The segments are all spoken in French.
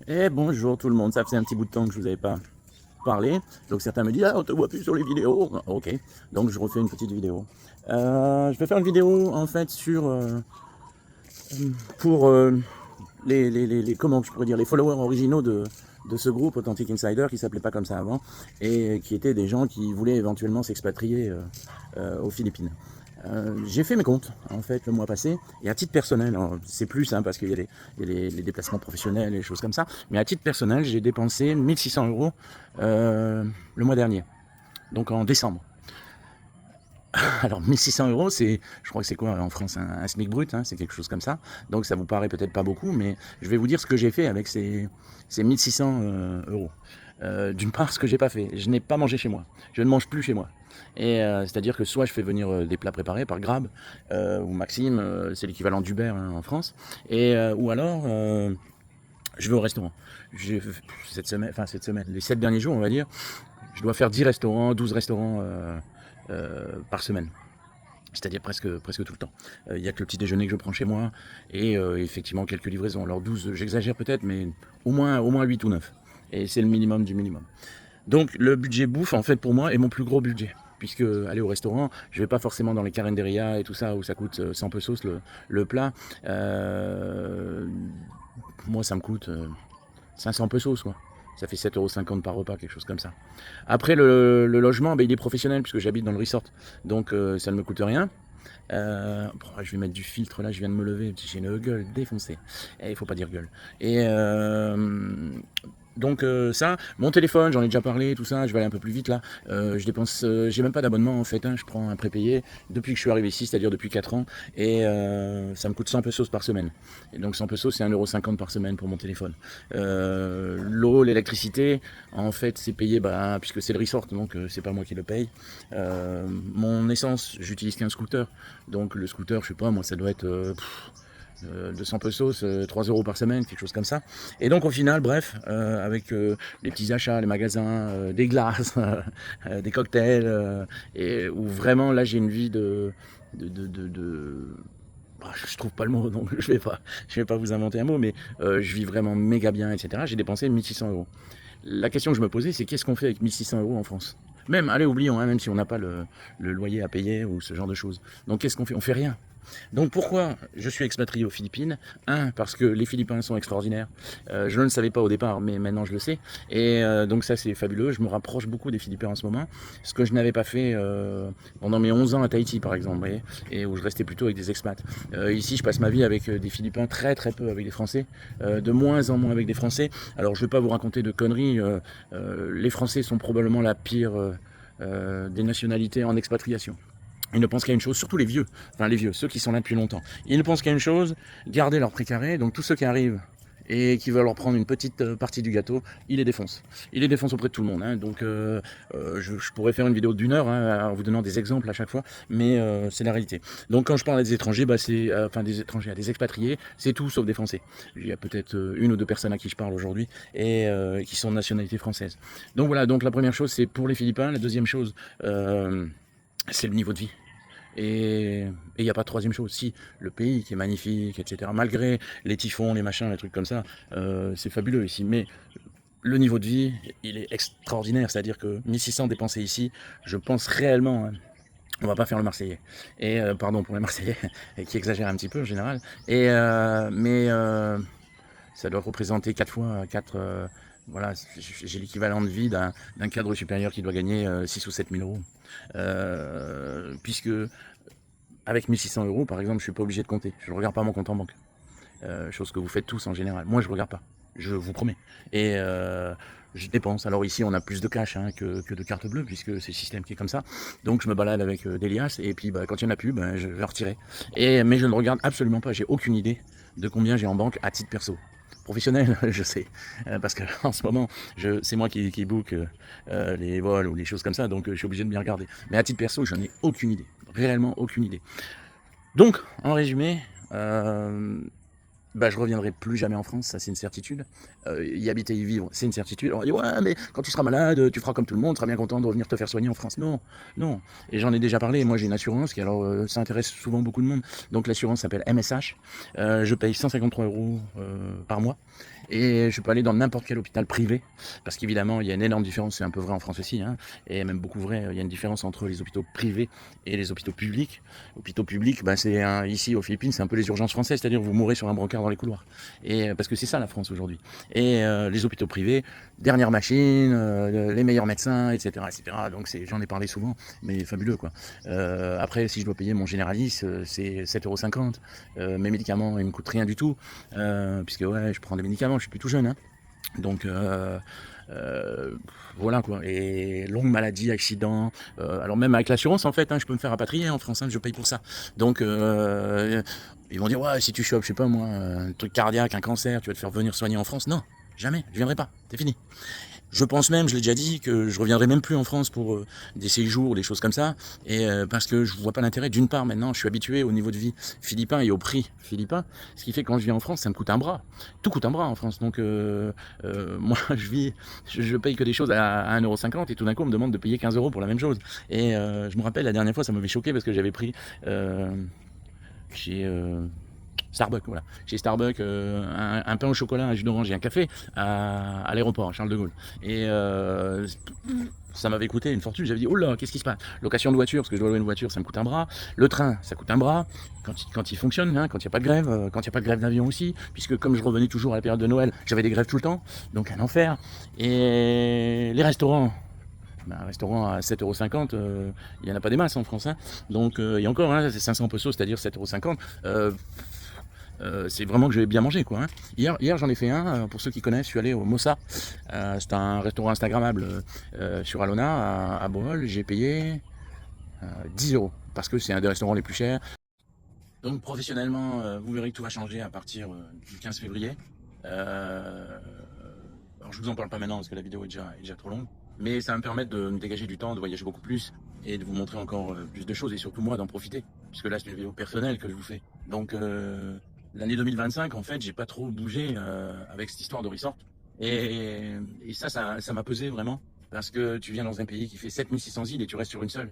Et bonjour tout le monde, ça faisait un petit bout de temps que je vous avais pas parlé. Donc certains me disent ah on te voit plus sur les vidéos. Ok, donc je refais une petite vidéo. Je vais faire une vidéo en fait sur pour comment je pourrais dire les followers originaux de ce groupe Authentic Insider qui s'appelait pas comme ça avant et qui étaient des gens qui voulaient éventuellement s'expatrier aux Philippines. J'ai fait mes comptes en fait le mois passé et à titre personnel, c'est plus hein, parce qu'il y a, les déplacements professionnels et les choses comme ça, mais à titre personnel j'ai dépensé 1600 € le mois dernier, donc en décembre. Alors 1600 €, c'est, je crois que c'est quoi en France un SMIC brut, hein, c'est quelque chose comme ça. Donc ça vous paraît peut-être pas beaucoup, mais je vais vous dire ce que j'ai fait avec ces 1600 €. D'une part, ce que j'ai pas fait, je n'ai pas mangé chez moi. Je ne mange plus chez moi. Et c'est-à-dire que soit je fais venir des plats préparés par Grab ou Maxime, c'est l'équivalent d'Uber hein, en France, et ou alors je vais au restaurant. Cette semaine, les 7 derniers jours, on va dire, je dois faire 10 restaurants, 12 restaurants par semaine. C'est-à-dire presque tout le temps. Il n'y a que le petit déjeuner que je prends chez moi et effectivement quelques livraisons. Alors 12, j'exagère peut-être, mais au moins 8 ou 9. Et c'est le minimum du minimum. Donc le budget bouffe, en fait, pour moi, est mon plus gros budget. Puisque aller au restaurant, je vais pas forcément dans les carenderia et tout ça, où ça coûte 100 pesos le plat. Moi, ça me coûte 500 pesos, quoi. Ça fait 7,50 € par repas, quelque chose comme ça. Après, le logement, il est professionnel, puisque j'habite dans le resort. Donc, ça ne me coûte rien. Je vais mettre du filtre, là, je viens de me lever, j'ai une gueule défoncée. Il faut pas dire gueule. Et donc ça, mon téléphone, j'en ai déjà parlé, tout ça, je vais aller un peu plus vite là. Je dépense, j'ai même pas d'abonnement en fait, hein, je prends un prépayé depuis que je suis arrivé ici, c'est-à-dire depuis 4 ans, et ça me coûte 100 pesos par semaine. Et donc 100 pesos, c'est 1,50 € par semaine pour mon téléphone. L'eau, l'électricité, en fait, c'est payé, puisque c'est le resort, donc c'est pas moi qui le paye. Mon essence, j'utilise qu'un scooter, donc le scooter, je sais pas, moi ça doit être 200 pesos, 3 € par semaine, quelque chose comme ça. Et donc au final, bref, avec les petits achats, les magasins, des glaces, des cocktails, et où vraiment là j'ai une vie de je trouve pas le mot, donc je vais pas vous inventer un mot, mais je vis vraiment méga bien, etc. J'ai dépensé 1600 €. La question que je me posais, c'est qu'est-ce qu'on fait avec 1600 € en France? Même, allez, oublions, hein, même si on n'a pas le loyer à payer ou ce genre de choses. Donc qu'est-ce qu'on fait? On fait rien. Donc pourquoi je suis expatrié aux Philippines? Parce que les Philippins sont extraordinaires. Je ne le savais pas au départ, mais maintenant je le sais. Et donc ça c'est fabuleux. Je me rapproche beaucoup des Philippins en ce moment. Ce que je n'avais pas fait pendant mes 11 ans à Tahiti par exemple, vous voyez, et où je restais plutôt avec des expats. Ici je passe ma vie avec des Philippins, très très peu avec des Français, de moins en moins avec des Français. Alors je ne vais pas vous raconter de conneries. Les Français sont probablement la pire des nationalités en expatriation. Ils ne pensent qu'à une chose, surtout les vieux, ceux qui sont là depuis longtemps. Ils ne pensent qu'à une chose, garder leur précaré, donc tous ceux qui arrivent et qui veulent leur prendre une petite partie du gâteau, ils les défoncent. Ils les défoncent auprès de tout le monde. Hein. Donc je pourrais faire une vidéo d'1 heure en vous donnant des exemples à chaque fois, mais c'est la réalité. Donc quand je parle à des étrangers, c'est des étrangers, à des expatriés, c'est tout sauf des Français. Il y a peut-être une ou deux personnes à qui je parle aujourd'hui et qui sont de nationalité française. Donc voilà, donc la première chose c'est pour les Philippins, la deuxième chose c'est le niveau de vie. Et il n'y a pas de troisième chose. Si, le pays qui est magnifique, etc. Malgré les typhons, les machins, les trucs comme ça, c'est fabuleux ici. Mais le niveau de vie, il est extraordinaire. C'est-à-dire que 1600 dépensés ici, je pense réellement, hein, on va pas faire le Marseillais. Et pardon pour les Marseillais, qui exagèrent un petit peu en général. Mais ça doit représenter 4 fois, 4... voilà, j'ai l'équivalent de vie d'un cadre supérieur qui doit gagner 6 ou 7 000 euros. Puisque avec 1600 €, par exemple, je suis pas obligé de compter. Je ne regarde pas mon compte en banque. Chose que vous faites tous en général. Moi, je ne regarde pas. Je vous promets. Et je dépense. Alors ici, on a plus de cash hein, que de carte bleue, puisque c'est le système qui est comme ça. Donc, je me balade avec des liasses. Et puis, quand il n'y en a plus, je vais retirer. Mais je ne regarde absolument pas. J'ai aucune idée de combien j'ai en banque à titre perso. Professionnel, je sais, parce que en ce moment, c'est moi qui book les vols ou les choses comme ça, donc je suis obligé de bien regarder. Mais à titre perso, j'en ai aucune idée, réellement aucune idée. Donc, en résumé, Bah, je reviendrai plus jamais en France, ça c'est une certitude. Y habiter, y vivre, c'est une certitude. On va dire: «Ouais, mais quand tu seras malade, tu feras comme tout le monde, tu seras bien content de revenir te faire soigner en France». Non, non, et j'en ai déjà parlé. Moi, j'ai une assurance qui alors, ça intéresse souvent beaucoup de monde. Donc l'assurance s'appelle MSH. Je paye 153 € par mois et je peux aller dans n'importe quel hôpital privé parce qu'évidemment, il y a une énorme différence, c'est un peu vrai en France aussi, hein, et même beaucoup vrai, il y a une différence entre les hôpitaux privés et les hôpitaux publics. Hôpitaux publics, bah, ici aux Philippines, c'est un peu les urgences françaises, c'est-à-dire vous mourrez sur un brancard dans les couloirs. Et parce que c'est ça la France aujourd'hui. Et les hôpitaux privés, dernière machine, les meilleurs médecins, etc., etc. Donc j'en ai parlé souvent, mais fabuleux quoi. Après, si je dois payer mon généraliste, c'est 7,50 €. Mes médicaments, ils me coûtent rien du tout, puisque ouais, je prends des médicaments, je suis plus tout jeune, hein. Donc euh, voilà quoi. Et longue maladie, accident. Alors même avec l'assurance en fait, hein, je peux me faire rapatrier en France, hein, je paye pour ça. Donc ils vont dire ouais, si tu chopes, je sais pas moi, un truc cardiaque, un cancer, tu vas te faire venir soigner en France. Non, jamais, je viendrai pas. C'est fini. Je pense même, je l'ai déjà dit, que je reviendrai même plus en France pour des séjours, des choses comme ça, et parce que je vois pas l'intérêt. D'une part, maintenant, je suis habitué au niveau de vie philippin et au prix philippin, ce qui fait que quand je viens en France, ça me coûte un bras. Tout coûte un bras en France, donc moi, je paye que des choses à 1,50 € et tout d'un coup, on me demande de payer 15 € pour la même chose. Et je me rappelle, la dernière fois, ça m'avait choqué parce que j'avais pris chez Starbucks, voilà. Chez Starbucks, un pain au chocolat, un jus d'orange et un café à l'aéroport, Charles de Gaulle. Et ça m'avait coûté une fortune. J'avais dit, oh là, qu'est-ce qui se passe? Location de voiture, parce que je dois louer une voiture, ça me coûte un bras. Le train, ça coûte un bras. Quand il fonctionne, hein, quand il n'y a pas de grève, quand il n'y a pas de grève d'avion aussi, puisque comme je revenais toujours à la période de Noël, j'avais des grèves tout le temps, donc un enfer. Et les restaurants, bah, un restaurant à 7,50 €, il n'y en a pas des masses en France, hein. Donc, et encore, hein, c'est 500 pesos, c'est-à-dire 7,50 €. C'est vraiment que je vais bien manger quoi, hein. Hier j'en ai fait un, pour ceux qui connaissent, je suis allé au Mossa. C'est un restaurant instagrammable sur Alona à Bohol. J'ai payé 10 € parce que c'est un des restaurants les plus chers. Donc professionnellement, vous verrez que tout va changer à partir du 15 février. Euh, alors je vous en parle pas maintenant parce que la vidéo est déjà trop longue, mais ça va me permettre de me dégager du temps, de voyager beaucoup plus et de vous montrer encore plus de choses et surtout moi d'en profiter, puisque là c'est une vidéo personnelle que je vous fais. Donc l'année 2025, en fait, j'ai pas trop bougé avec cette histoire de resort. Et ça m'a pesé vraiment. Parce que tu viens dans un pays qui fait 7600 îles et tu restes sur une seule.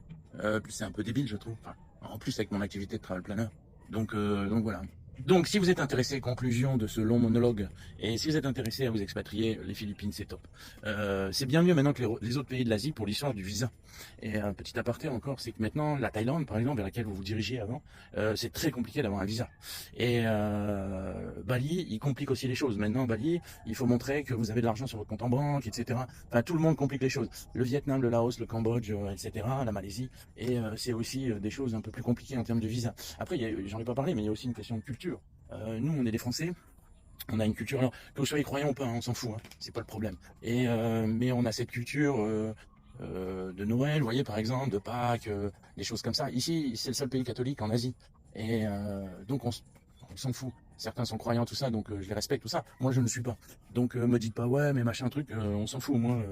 C'est un peu débile, je trouve. Enfin, en plus, avec mon activité de travel planner. Donc voilà. Donc, si vous êtes intéressé, conclusion de ce long monologue, et si vous êtes intéressé à vous expatrier, les Philippines, c'est top. C'est bien mieux maintenant que les autres pays de l'Asie pour l'histoire du visa. Et un petit aparté encore, c'est que maintenant, la Thaïlande, par exemple, vers laquelle vous vous dirigez avant, c'est très compliqué d'avoir un visa. Et Bali, il complique aussi les choses. Maintenant, Bali, il faut montrer que vous avez de l'argent sur votre compte en banque, etc. Enfin, tout le monde complique les choses. Le Vietnam, le Laos, le Cambodge, etc., la Malaisie. Et c'est aussi des choses un peu plus compliquées en termes de visa. Après, j'en ai pas parlé, mais il y a aussi une question de culture. Nous, on est des Français, on a une culture. Alors, que vous soyez croyants ou pas, hein, on s'en fout, hein, c'est pas le problème. Et mais on a cette culture de Noël, vous voyez, par exemple, de Pâques, des choses comme ça. Ici, c'est le seul pays catholique en Asie. Et donc, on s'en fout. Certains sont croyants, tout ça, donc je les respecte, tout ça. Moi, je ne suis pas. Donc, me dites pas, ouais, mais machin truc, on s'en fout. Moi,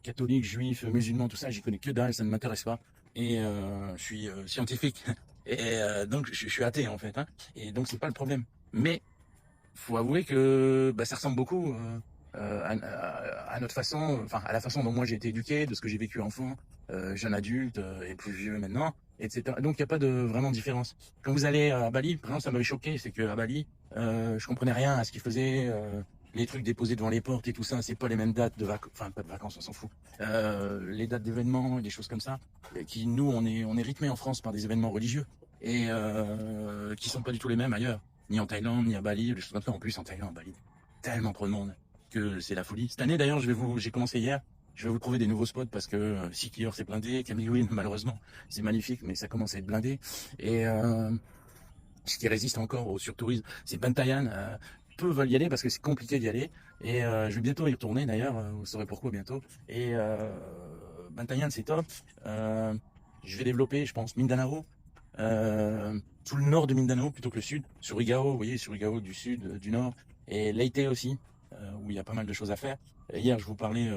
catholique, juif, musulman, tout ça, j'y connais que dalle, ça ne m'intéresse pas. Et je suis scientifique. Et donc, je suis athée, en fait, hein. Et donc, c'est pas le problème. Mais faut avouer que bah, ça ressemble beaucoup à notre façon, enfin à la façon dont moi j'ai été éduqué, de ce que j'ai vécu enfant, jeune adulte et plus vieux maintenant, etc. Donc il n'y a pas de vraiment différence. Quand vous allez à Bali, par exemple, ça m'avait choqué, c'est qu'à Bali, je comprenais rien à ce qu'ils faisaient. Les trucs déposés devant les portes et tout ça, c'est pas les mêmes dates de vacances, enfin pas de vacances, on s'en fout. Les dates d'événements et des choses comme ça, qui nous on est rythmés en France par des événements religieux et qui sont pas du tout les mêmes ailleurs, ni en Thaïlande, ni à Bali, des choses comme ça. En plus en Thaïlande, Bali, tellement trop de monde que c'est la folie. Cette année d'ailleurs, j'ai commencé hier. Je vais vous trouver des nouveaux spots parce que Sikihor c'est blindé, Camille malheureusement c'est magnifique mais ça commence à être blindé. Et ce qui résiste encore au surtourisme, c'est Bantayan. Peu veulent y aller parce que c'est compliqué d'y aller. Et je vais bientôt y retourner d'ailleurs, vous saurez pourquoi bientôt. Et Bantayan c'est top. Je vais développer, je pense, Mindanao. Tout le nord de Mindanao plutôt que le sud. Surigao, vous voyez, Surigao du sud, du nord. Et Leyte aussi, où il y a pas mal de choses à faire. Et hier, je vous parlais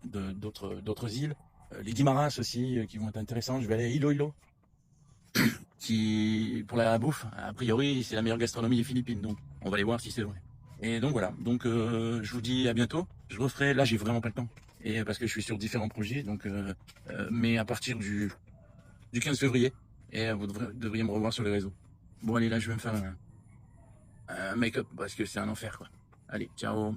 d'autres îles. Les Guimaras aussi, qui vont être intéressantes. Je vais aller à Iloilo, qui, pour la bouffe, a priori, c'est la meilleure gastronomie des Philippines. Donc, On va aller voir si c'est vrai. Et donc voilà, donc je vous dis à bientôt. Je referai, là j'ai vraiment pas le temps. Et parce que je suis sur différents projets, donc mais à partir du 15 février, et vous devriez me revoir sur les réseaux. Bon allez, là je vais me faire un make-up parce que c'est un enfer quoi. Allez, ciao.